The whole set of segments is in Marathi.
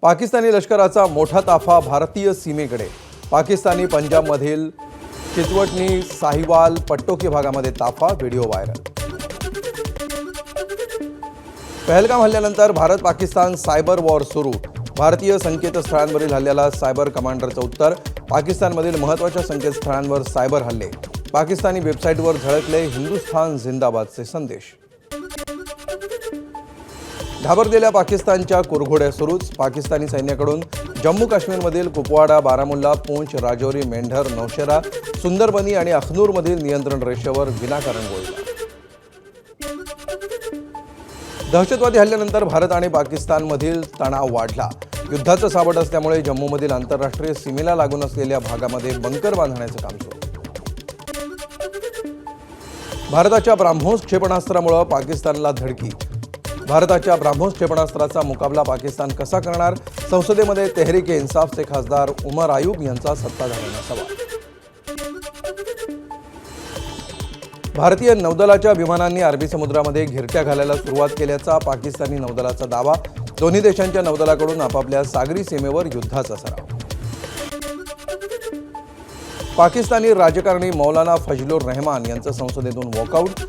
पाकिस्तानी लष्कराचा मोठा ताफा भारतीय सीमेकडे। पाकिस्तानी पंजाबमधील चितवटनी साहिवाल पट्टोकी भागामध्ये ताफा, व्हिडिओ व्हायरल। पहलगाम हल्ल्यानंतर भारत पाकिस्तान सायबर वॉर सुरू। भारतीय संकेतस्थळांवरील हल्ल्याला सायबर कमांडरचं उत्तर। पाकिस्तानमधील महत्त्वाच्या संकेतस्थळांवर सायबर हल्ले। पाकिस्तानी वेबसाईटवर झळकले हिंदुस्थान जिंदाबादचे संदेश। घाबरलेल्या पाकिस्तानच्या कुरघोड्या सुरूच। पाकिस्तानी सैन्याकडून जम्मू काश्मीरमधील कुपवाडा, बारामुल्ला, पूंछ, राजौरी, मेंढर, नौशेरा, सुंदरबनी आणि अखनूरमधील नियंत्रण रेषेवर विनाकारण गोळीबार। दहशतवादी हल्ल्यानंतर भारत आणि पाकिस्तानमधील तणाव वाढला। युद्धाचं सावट असल्यामुळे जम्मूमधील आंतरराष्ट्रीय सीमेला लागून असलेल्या भागामध्ये बंकर बांधण्याचं काम सुरू। भारताच्या ब्राह्मोस क्षेपणास्त्रामुळे पाकिस्तानला धडकी। भारताच्या ब्राह्मोस क्षेपणास्त्राचा मुकाबला पाकिस्तान कसा करणार? संसदेमध्ये तेहरीके इन्साफचे खासदार उमर आयूब यांचा सत्ताधाऱ्यांना सवाल। भारतीय नौदलाच्या विमानांनी अरबी समुद्रामध्ये घिरट्या घालायला सुरुवात केल्याचा पाकिस्तानी नौदलाचा दावा। दोन्ही देशांच्या नौदलाकडून आपापल्या सागरी सीमेवर युद्धाचा सराव। पाकिस्तानी राजकारणी मौलाना फजलुर रहमान यांचं संसदेतून वॉकआउट।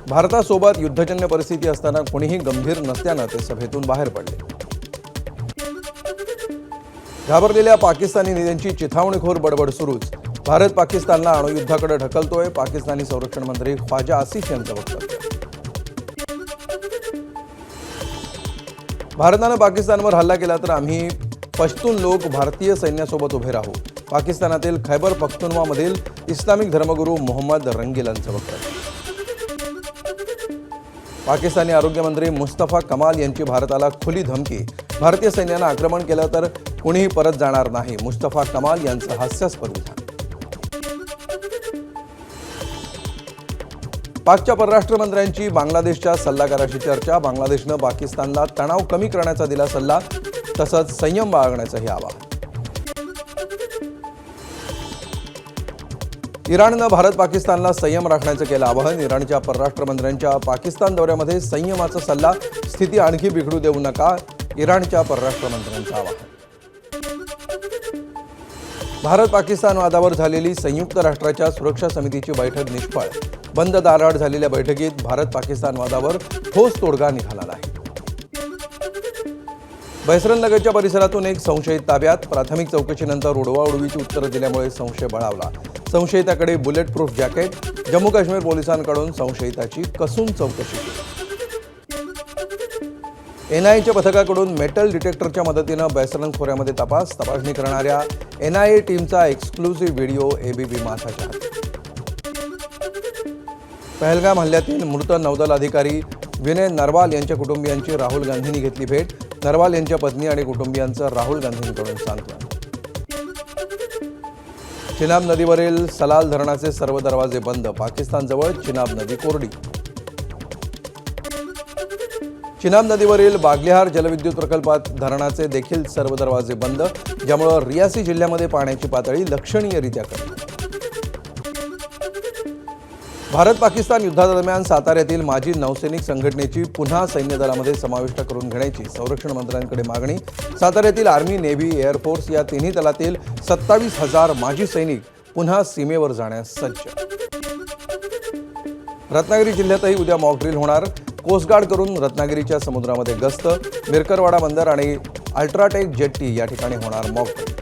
भारतासोबत युद्धजन्य परिस्थिती असताना कोणीही गंभीर नसल्यानं ते सभेतून बाहेर पडले। घाबरलेल्या पाकिस्तानी नेत्यांची चिथावणीखोर बडबड सुरूच। भारत पाकिस्तानला अणुयुद्धाकडे ढकलतोय, पाकिस्तानी संरक्षण मंत्री ख्वाजा आसिफ यांचं वक्तव्य। भारतानं पाकिस्तानवर हल्ला केला तर आम्ही पश्तून लोक भारतीय सैन्यासोबत उभे राहू। पाकिस्तानातील खैबर पख्तूनवामधील इस्लामिक धर्मगुरू मोहम्मद रंगील यांचं वक्तव्य। पाकिस्तानी आरोग्यमंत्री मुस्तफा कमाल यांची भारताला खुली धमकी। भारतीय सैन्यानं आक्रमण केलं तर कुणीही परत जाणार नाही, मुस्तफा कमाल यांचं हास्यास्पद विधान। पाकच्या परराष्ट्र मंत्र्यांची बांगलादेशच्या सल्लागाराशी चर्चा। बांगलादेशनं पाकिस्तानला तणाव कमी करण्याचा दिला सल्ला, तसंच संयम बाळगण्याचंही आवाहन। इराणनं भारत पाकिस्तानला संयम राखण्याचं केलं आवाहन। इराणच्या परराष्ट्र मंत्र्यांच्या पाकिस्तान दौऱ्यामध्ये संयमाचा सल्ला। स्थिती आणखी बिघडू देऊ नका, इराणच्या परराष्ट्र मंत्र्यांचं आवाहन। भारत पाकिस्तान वादावर झालेली संयुक्त राष्ट्राच्या सुरक्षा समितीची बैठक निष्फळ। बंद दाराआड झालेल्या बैठकीत भारत पाकिस्तान वादावर ठोस तोडगा निघाला नाही। बहसरनगरच्या परिसरातून एक संशयित ताब्यात। प्राथमिक चौकशीनंतर उडवाउडवीची उत्तरं दिल्यामुळे संशय बळावला। संशयिताकडे bullet proof jacket. Jammu Kashmir पोलिसांकडून संशयिताची कसून चौकशी केली। एनआयएच्या पथकाकडून मेटल डिटेक्टरच्या मदतीनं बहसरन खोऱ्यामध्ये तपासणी करणाऱ्या एनआयए टीमचा एक्सक्लुझिव्ह व्हिडिओ एबीपी माझाच्या हाती। पहलगाम हल्ल्यातील मृत नौदल अधिकारी विनय नरवाल यांच्या कुटुंबियांची राहुल गांधींनी घेतली भेट। नरवाल यांच्या पत्नी आणि कुटुंबियांचं राहुल गांधींकडून सांत्वन। चिनाब नदीवरील सलाल धरणाचे सर्व दरवाजे बंद। पाकिस्तानजवळ चिनाब नदी कोरडी। चिनाब नदीवरील बागलिहार जलविद्युत प्रकल्पात धरणाचे देखील सर्व दरवाजे बंद, ज्यामुळे रियासी जिल्ह्यामध्ये पाण्याची पातळी लक्षणीयरित्या कमी। भारत पाकिस्तान युद्धादरम्यान साताऱ्यातील माजी नौसैनिक संघटनेची पुन्हा सैन्य दलामध्ये समाविष्ट करून घेण्याची संरक्षण मंत्र्यांकडे मागणी। साताऱ्यातील आर्मी, नेव्ही, एअरफोर्स या तिन्ही दलातील 27,000 माजी सैनिक पुन्हा सीमेवर जाण्यास सज्ज। रत्नागिरी जिल्ह्यातही उद्या मॉक ड्रिल होणार। कोस्टगार्ड करून रत्नागिरीच्या समुद्रामध्ये गस्त। मिरकरवाडा बंदर आणि अल्ट्राटेक जेट्टी या ठिकाणी होणार मॉक ड्रिल।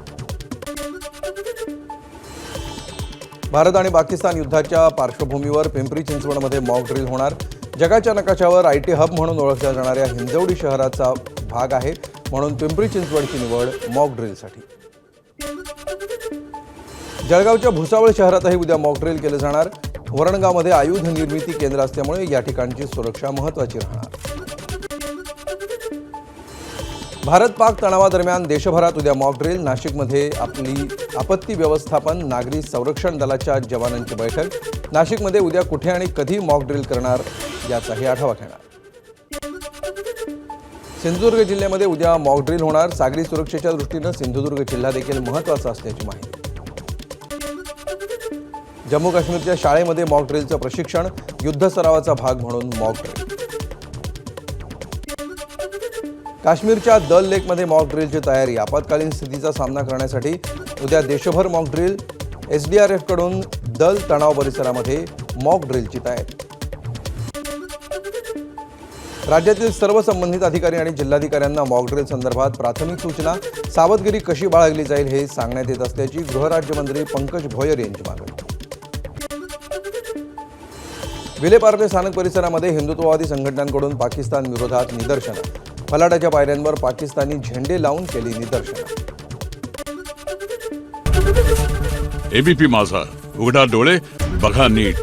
भारत आणि पाकिस्तान युद्धाच्या पार्श्वभूमीवर पिंपरी चिंचवडमध्ये मॉक ड्रिल होणार। जगाच्या नकाशावर आयटी हब म्हणून ओळखल्या जाणाऱ्या हिंजवडी शहराचा भाग आहे, म्हणून पिंपरी चिंचवडची निवड मॉक ड्रिलसाठी। जळगावच्या भुसावळ शहरातही उद्या मॉक ड्रिल केलं जाणार। वरणगावमध्ये आयुध निर्मिती केंद्र असल्यामुळे या ठिकाणची सुरक्षा महत्त्वाची राहणार। भारत पाक तणावादरम्यान देशभरात उद्या मॉक ड्रिल। नाशिकमध्ये आपली आपत्ती व्यवस्थापन नागरी संरक्षण दलाच्या जवानांची बैठक। नाशिकमध्ये उद्या कुठे आणि कधी मॉक ड्रिल करणार याचाही आढावा घेणार। सिंधुदुर्ग जिल्ह्यामध्ये उद्या मॉक ड्रिल होणार। सागरी सुरक्षेच्या दृष्टीनं सिंधुदुर्ग जिल्हा देखील महत्त्वाचा असल्याची माहिती। जम्मू काश्मीरच्या शाळेमध्ये मॉक ड्रिलचं प्रशिक्षण। युद्ध सरावाचा भाग म्हणून मॉक ड्रिल। काश्मीरच्या दल लेकमध्ये मॉक ड्रिलची तयारी. आपत्कालीन स्थितीचा सामना करण्यासाठी उद्या देशभर मॉक ड्रिल. SDRFकडून दल तणाव परिसरामध्ये मॉक ड्रिलची तयारी. राज्यातील सर्व संबंधित अधिकारी आणि जिल्हाधिकाऱ्यांना मॉक ड्रिल संदर्भात प्राथमिक सूचना. सावधगिरी कशी बाळगली जाईल हे सांगण्यात येत असल्याची गृहराज्यमंत्री पंकज भोयर यांची मागणी. विलेपार्ले स्थानक परिसरामध्ये हिंदुत्ववादी संघटनांकडून पाकिस्तान विरोधात निदर्शनं. फलाटाच्या पायऱ्यांवर पाकिस्तानी झेंडे लावून केली निदर्शनं. ABP माझा, उघडा डोळे बघा नीट.